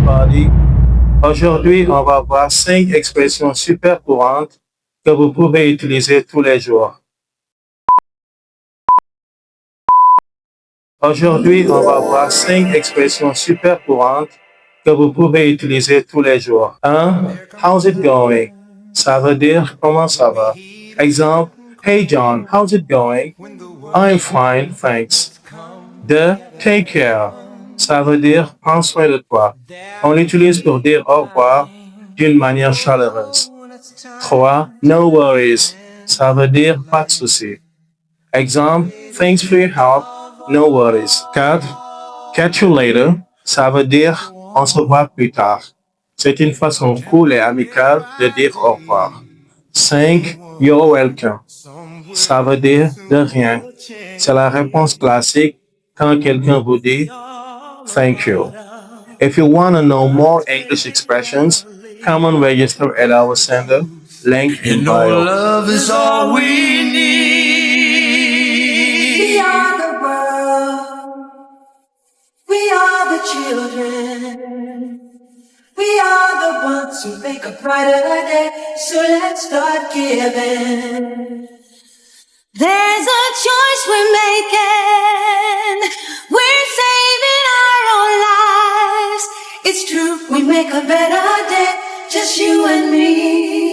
everybody. Aujourd'hui, on va voir 5 expressions super courantes que vous pouvez utiliser tous les jours. Aujourd'hui, on va voir 5 expressions super courantes que vous pouvez utiliser tous les jours. 1. How's it going? Ça veut dire comment ça va. Exemple, Hey John, how's it going? I'm fine, thanks. 2. Take care. Ça veut dire prends soin de toi. On l'utilise pour dire au revoir d'une manière chaleureuse. 3. No worries. Ça veut dire pas de souci. Exemple, thanks for your help. No worries. 4. Catch you later. Ça veut dire on se voit plus tard. C'est une façon cool et amicale de dire au revoir. 5. You're welcome. Ça veut dire de rien. C'est la réponse classique quand quelqu'un vous dit thank you. If you want to know more English expressions, come and register at our center. Link in bio. Love is all we need. We are the world. We are the children. We are the ones who make a brighter day. So let's start giving. There's a choice we're making. We're saving our own lives. It's true, we make a better day. Just you and me.